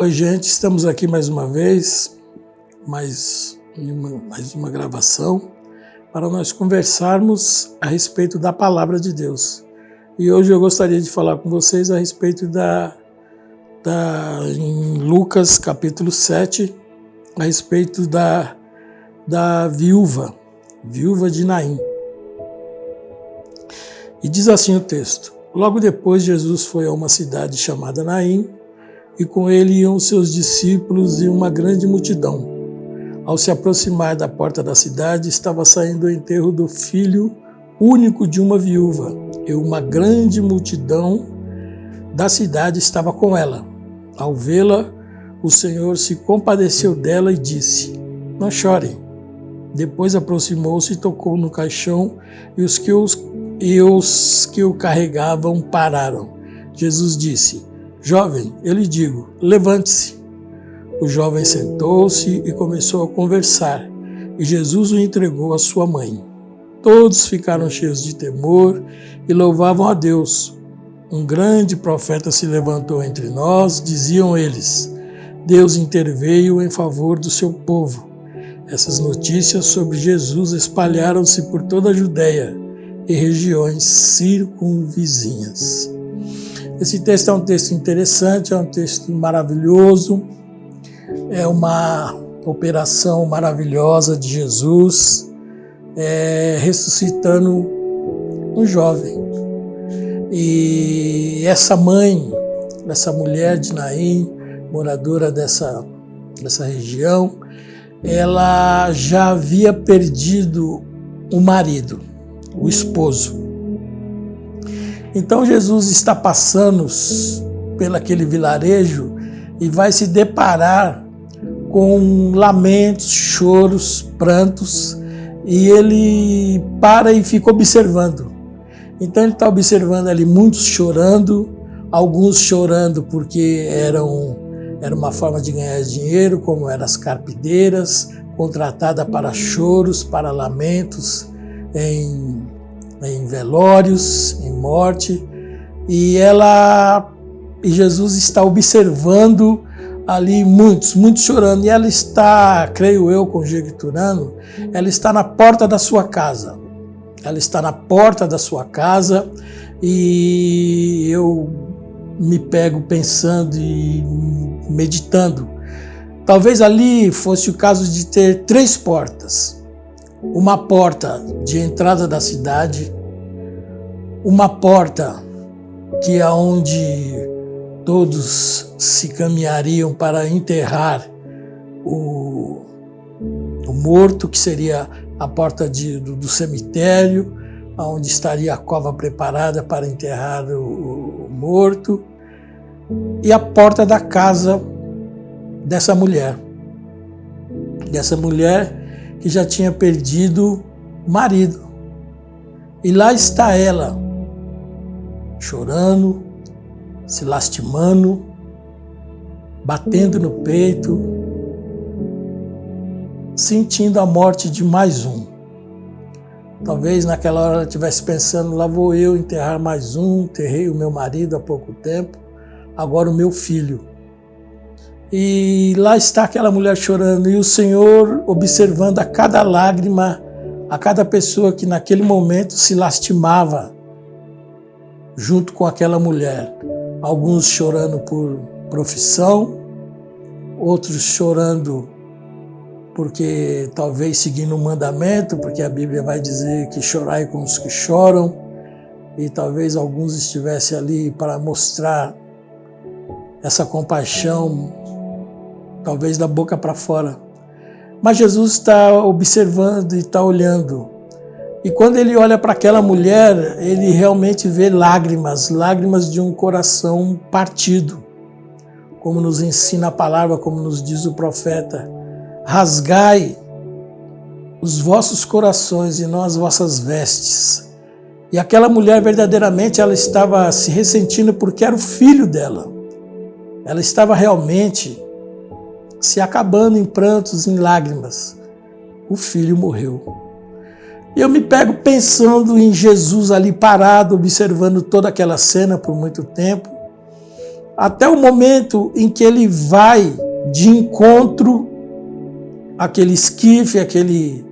Oi, gente, estamos aqui mais uma vez, mais uma gravação, para nós conversarmos a respeito da Palavra de Deus. E hoje eu gostaria de falar com vocês a respeito em Lucas capítulo 7, a respeito da viúva de Naim. E diz assim o texto: Logo depois Jesus foi a uma cidade chamada Naim, e com ele iam seus discípulos e uma grande multidão. Ao se aproximar da porta da cidade, estava saindo o enterro do filho único de uma viúva, e uma grande multidão da cidade estava com ela. Ao vê-la, o Senhor se compadeceu dela e disse: Não chorem. Depois aproximou-se e tocou no caixão, e os que o carregavam pararam. Jesus disse: Jovem, eu lhe digo, levante-se. O jovem sentou-se e começou a conversar, e Jesus o entregou à sua mãe. Todos ficaram cheios de temor e louvavam a Deus. Um grande profeta se levantou entre nós, diziam eles. Deus interveio em favor do seu povo. Essas notícias sobre Jesus espalharam-se por toda a Judéia e regiões circunvizinhas. Esse texto é um texto interessante, é um texto maravilhoso, é uma operação maravilhosa de Jesus, ressuscitando um jovem. E essa mãe, essa mulher de Naim, moradora dessa região, ela já havia perdido o marido, o esposo. Então Jesus está passando pelaquele vilarejo e vai se deparar com lamentos, choros, prantos, e ele para e fica observando. Então ele está observando ali muitos chorando, alguns chorando porque era uma forma de ganhar dinheiro, como eram as carpideiras, contratada para choros, para lamentos, em velórios, em morte, e Jesus está observando ali muitos chorando, e ela está, creio eu, conjecturando, ela está na porta da sua casa. Ela está na porta da sua casa, e eu me pego pensando e meditando. Talvez ali fosse o caso de ter 3 portas. Uma porta de entrada da cidade, uma porta que é onde todos se caminhariam para enterrar o morto, que seria a porta do cemitério, onde estaria a cova preparada para enterrar o morto, e a porta da casa dessa mulher que já tinha perdido o marido. E lá está ela, chorando, se lastimando, batendo no peito, sentindo a morte de mais um. Talvez naquela hora ela estivesse pensando: lá vou eu enterrar mais um, enterrei o meu marido há pouco tempo, agora o meu filho. E lá está aquela mulher chorando, e o Senhor observando a cada lágrima, a cada pessoa que naquele momento se lastimava junto com aquela mulher. Alguns chorando por profissão, outros chorando porque talvez seguindo um mandamento, porque a Bíblia vai dizer que chorai com os que choram, e talvez alguns estivessem ali para mostrar essa compaixão, talvez da boca para fora. Mas Jesus está observando e está olhando. E quando ele olha para aquela mulher, ele realmente vê lágrimas de um coração partido. Como nos ensina a palavra, como nos diz o profeta: rasgai os vossos corações e não as vossas vestes. E aquela mulher verdadeiramente ela estava se ressentindo porque era o filho dela. Ela estava realmente se acabando em prantos, em lágrimas. O filho morreu. E eu me pego pensando em Jesus ali parado, observando toda aquela cena por muito tempo, até o momento em que ele vai de encontro àquele esquife, aquele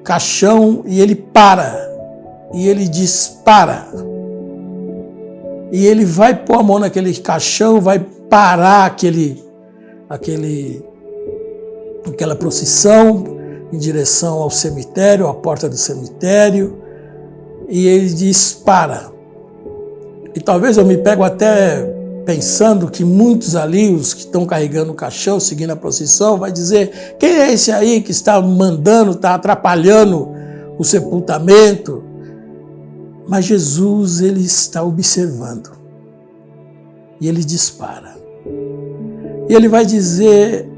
caixão, e ele para. E ele diz, para. E ele vai pôr a mão naquele caixão, vai parar aquela procissão em direção ao cemitério, à porta do cemitério, e ele diz, para. E talvez eu me pego até pensando que muitos ali, os que estão carregando o caixão, seguindo a procissão, vai dizer, quem é esse aí que está mandando, está atrapalhando o sepultamento? Mas Jesus, ele está observando. E ele dispara. E ele vai dizer,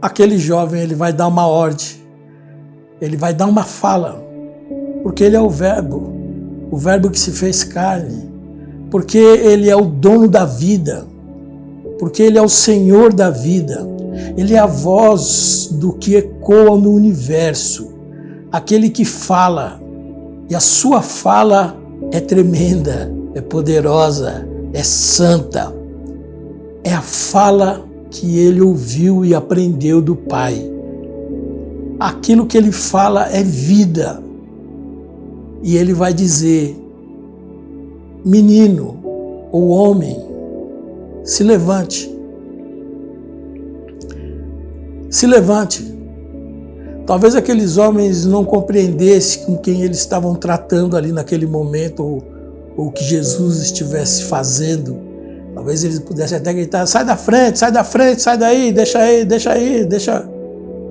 aquele jovem, ele vai dar uma ordem, ele vai dar uma fala, porque ele é o Verbo que se fez carne, porque ele é o dono da vida, porque ele é o Senhor da vida, ele é a voz do que ecoa no universo, aquele que fala, e a sua fala é tremenda, é poderosa, é santa. É a fala que ele ouviu e aprendeu do Pai. Aquilo que ele fala é vida. E ele vai dizer, menino ou homem, se levante. Se levante. Talvez aqueles homens não compreendessem com quem eles estavam tratando ali naquele momento, ou o que Jesus estivesse fazendo. Talvez eles pudessem até gritar, sai da frente, sai daí, deixa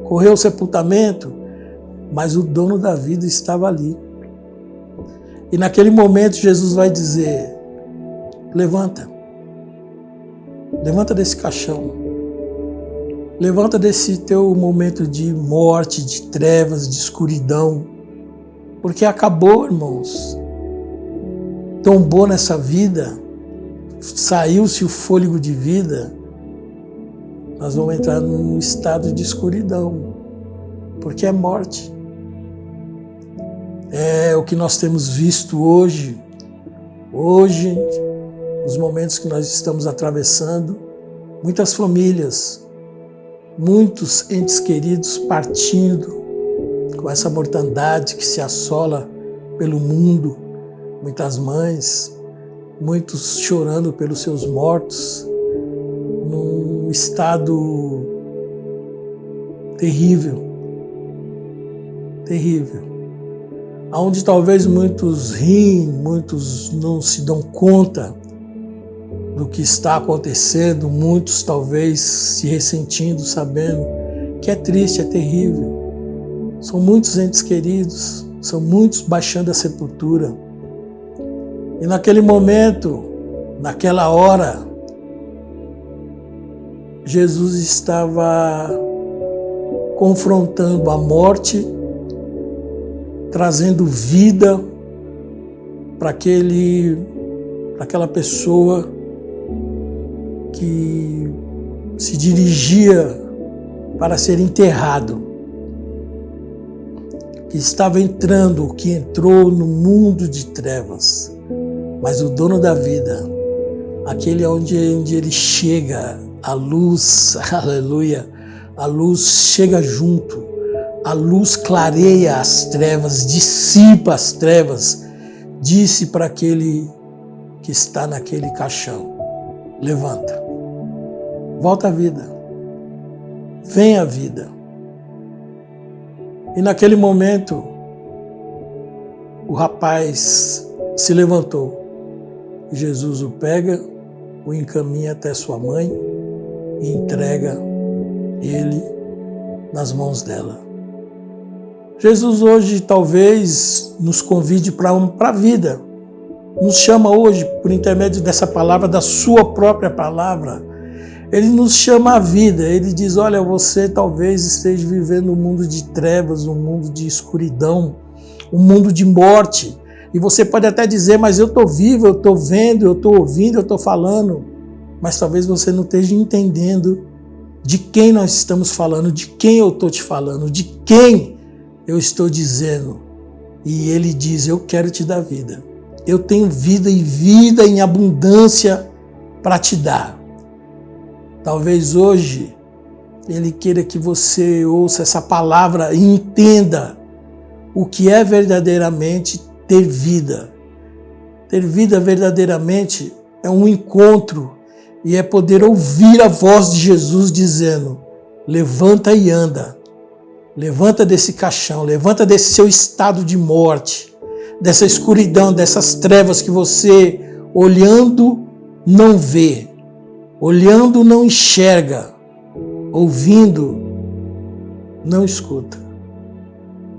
correr o sepultamento. Mas o dono da vida estava ali. E naquele momento Jesus vai dizer, levanta desse caixão. Levanta desse teu momento de morte, de trevas, de escuridão. Porque acabou, irmãos. Tombou nessa vida, saiu-se o fôlego de vida, nós vamos entrar num estado de escuridão. Porque é morte. É o que nós temos visto hoje. Hoje, nos momentos que nós estamos atravessando, muitas famílias, muitos entes queridos partindo com essa mortandade que se assola pelo mundo, muitas mães, muitos chorando pelos seus mortos, num estado terrível, onde talvez muitos riem, muitos não se dão conta do que está acontecendo, muitos talvez se ressentindo, sabendo que é triste, é terrível. São muitos entes queridos, são muitos baixando a sepultura. E naquele momento, naquela hora, Jesus estava confrontando a morte, trazendo vida para aquela pessoa que se dirigia para ser enterrado, que estava entrando, que entrou no mundo de trevas. Mas o dono da vida, aquele onde ele chega, a luz, aleluia, a luz chega junto, a luz clareia as trevas, dissipa as trevas, disse para aquele que está naquele caixão, levanta, volta à vida, vem à vida. E naquele momento, o rapaz se levantou. Jesus o pega, o encaminha até sua mãe e entrega ele nas mãos dela. Jesus hoje talvez nos convide para a vida, nos chama hoje por intermédio dessa palavra, da sua própria palavra. Ele nos chama à vida, ele diz, olha, você talvez esteja vivendo um mundo de trevas, um mundo de escuridão, um mundo de morte. E você pode até dizer, mas eu estou vivo, eu estou vendo, eu estou ouvindo, eu estou falando. Mas talvez você não esteja entendendo de quem nós estamos falando, de quem eu estou te falando, de quem eu estou dizendo. E ele diz, eu quero te dar vida. Eu tenho vida e vida em abundância para te dar. Talvez hoje Ele queira que você ouça essa palavra e entenda o que é verdadeiramente ter vida. Ter vida verdadeiramente é um encontro e é poder ouvir a voz de Jesus dizendo: levanta e anda. Levanta desse caixão, levanta desse seu estado de morte, dessa escuridão, dessas trevas que você, olhando, não vê, olhando, não enxerga, ouvindo, não escuta.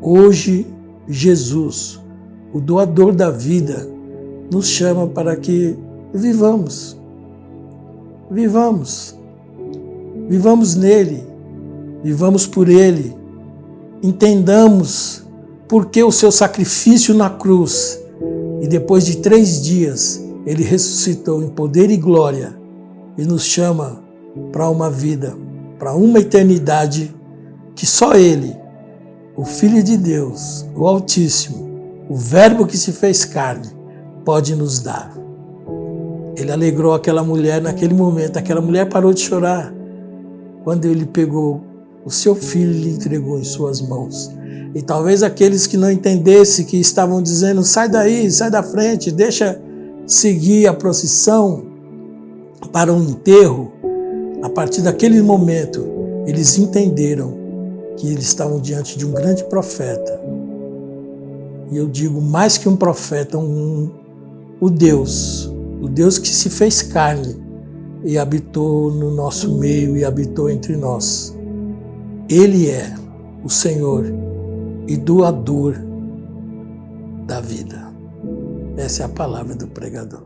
Hoje, Jesus, o doador da vida, nos chama para que vivamos. Vivamos. Vivamos nele. Vivamos por ele. Entendamos por que o seu sacrifício na cruz. E depois de 3 dias, ele ressuscitou em poder e glória e nos chama para uma vida, para uma eternidade que só ele, o Filho de Deus, o Altíssimo, o Verbo que se fez carne, pode nos dar. Ele alegrou aquela mulher naquele momento. Aquela mulher parou de chorar quando ele pegou o seu filho e lhe entregou em suas mãos. E talvez aqueles que não entendessem, que estavam dizendo: sai daí, sai da frente, deixa seguir a procissão para um enterro, a partir daquele momento, eles entenderam que eles estavam diante de um grande profeta. E eu digo, mais que um profeta, o Deus que se fez carne e habitou no nosso meio e habitou entre nós. Ele é o Senhor e doador da vida. Essa é a palavra do pregador.